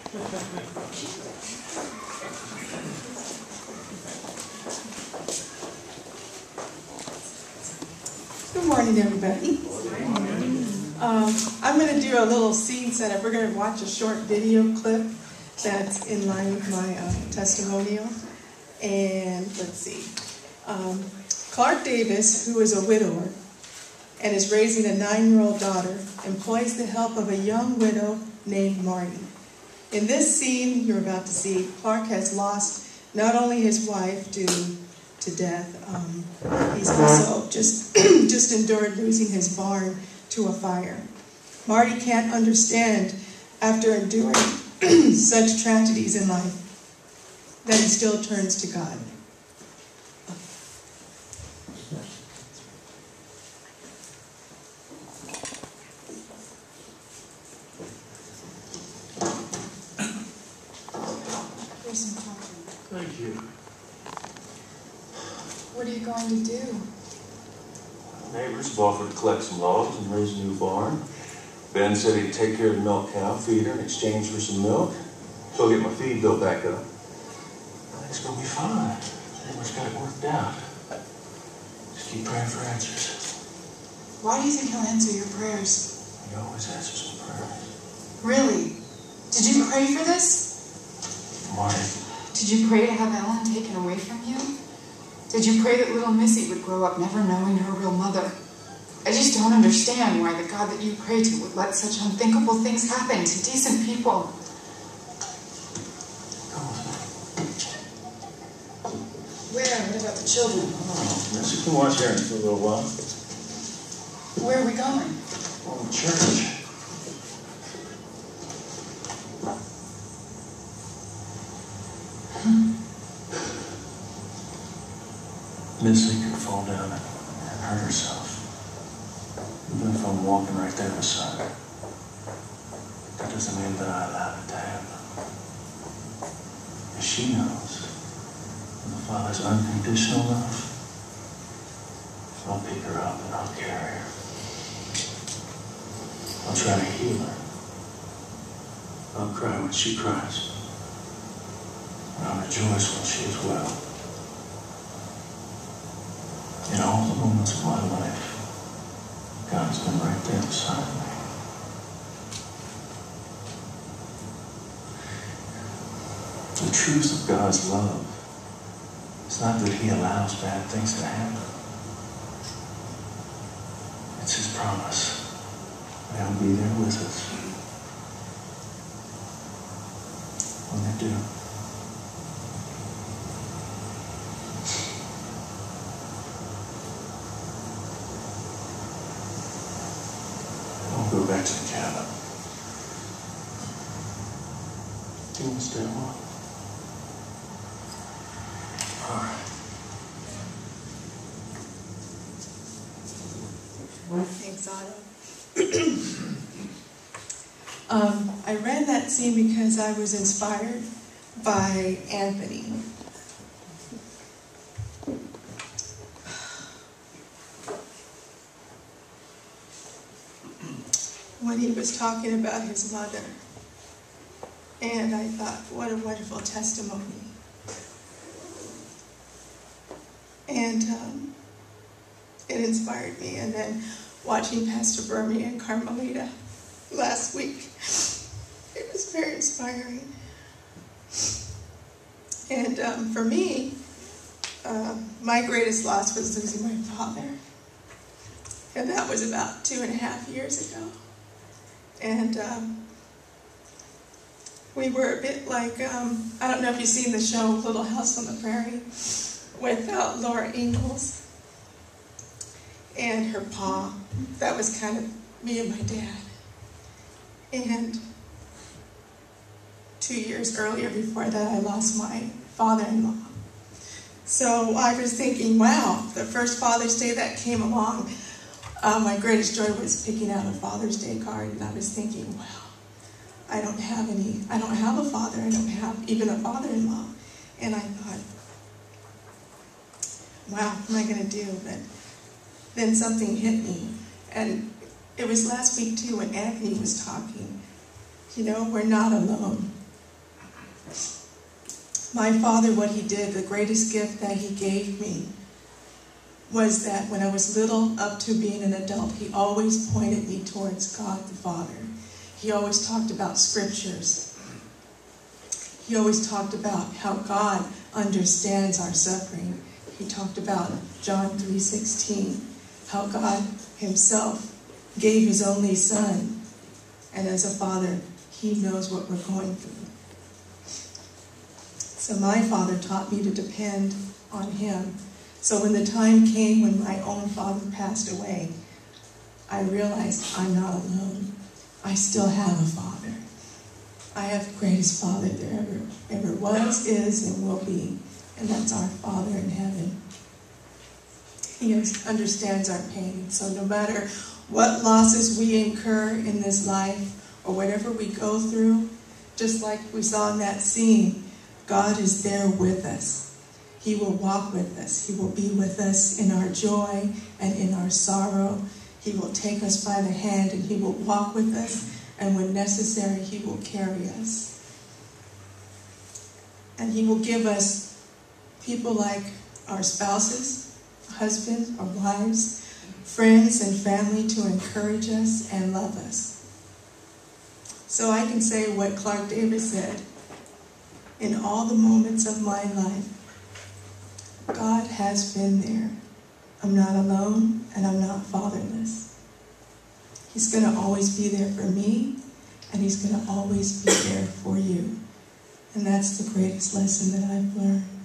Good morning, everybody. I'm going to do a little scene setup. We're going to watch a short video clip that's in line with my testimonial. And let's see. Clark Davis, who is a widower and is raising a 9-year-old daughter, employs the help of a young widow named Marty. In this scene you're about to see, Clark has lost not only his wife due to death, he's also just endured losing his barn to a fire. Marty can't understand, after enduring such tragedies in life, that he still turns to God. Here's some coffee. Thank you. What are you going to do? Neighbors have offered to collect some logs and raise a new barn. Ben said he'd take care of the milk cow, feed her in exchange for some milk. So I'll get my feed bill back up. I think it's going to be fine. Neighbors got it worked out. Just keep praying for answers. Why do you think he'll answer your prayers? He always answers my prayers. Really? Did you pray for this? Marty. Did you pray to have Ellen taken away from you? Did you pray that little Missy would grow up never knowing her real mother? I just don't understand why the God that you pray to would let such unthinkable things happen to decent people. Come with me. Where? What about the children? Oh, Missy can watch Aaron for a little while. Where are we going? Oh, church. Missy could fall down and hurt herself. Even if I'm walking right there beside her. That doesn't mean that I allowed it to happen. If she knows the Father's unconditional love, I'll pick her up and I'll carry her. I'll try to heal her. I'll cry when she cries. And I'll rejoice when she is well. In all the moments of my life, God's been right there beside me. The truth of God's love is not that He allows bad things to happen. It's His promise that He'll be there with us when they do. Go back to the cabin. Do you want to stay a while? All right. Thanks, Otto. I read that scene because I was inspired by Anthony. When he was talking about his mother. And I thought, what a wonderful testimony. And it inspired me. And then watching Pastor Burmy and Carmelita last week, it was very inspiring. And for me, my greatest loss was losing my father. And that was about 2.5 years ago. And we were a bit like, I don't know if you've seen the show Little House on the Prairie with Laura Ingalls and her pa. That was kind of me and my dad. And 2 years earlier before that, I lost my father-in-law. So I was thinking, wow, the first Father's Day that came along, my greatest joy was picking out a Father's Day card, and I was thinking, wow, I don't have a father, I don't have even a father-in-law. And I thought, wow, what am I going to do? But then something hit me, and it was last week too when Anthony was talking. You know, we're not alone. My father, what he did, the greatest gift that he gave me, was that when I was little up to being an adult, he always pointed me towards God the Father. He always talked about scriptures. He always talked about how God understands our suffering. He talked about John 3:16, how God himself gave his only son. And as a father, he knows what we're going through. So my father taught me to depend on him. So when the time came when my own father passed away, I realized I'm not alone. I still have a father. I have the greatest father there ever was, is, and will be. And that's our Father in heaven. He understands our pain. So no matter what losses we incur in this life, or whatever we go through, just like we saw in that scene, God is there with us. He will walk with us. He will be with us in our joy and in our sorrow. He will take us by the hand and he will walk with us. And when necessary, he will carry us. And he will give us people like our spouses, husbands or wives, friends and family to encourage us and love us. So I can say what Clark Davis said, in all the moments of my life, God has been there. I'm not alone and I'm not fatherless. He's going to always be there for me, and he's going to always be there for you. And that's the greatest lesson that I've learned.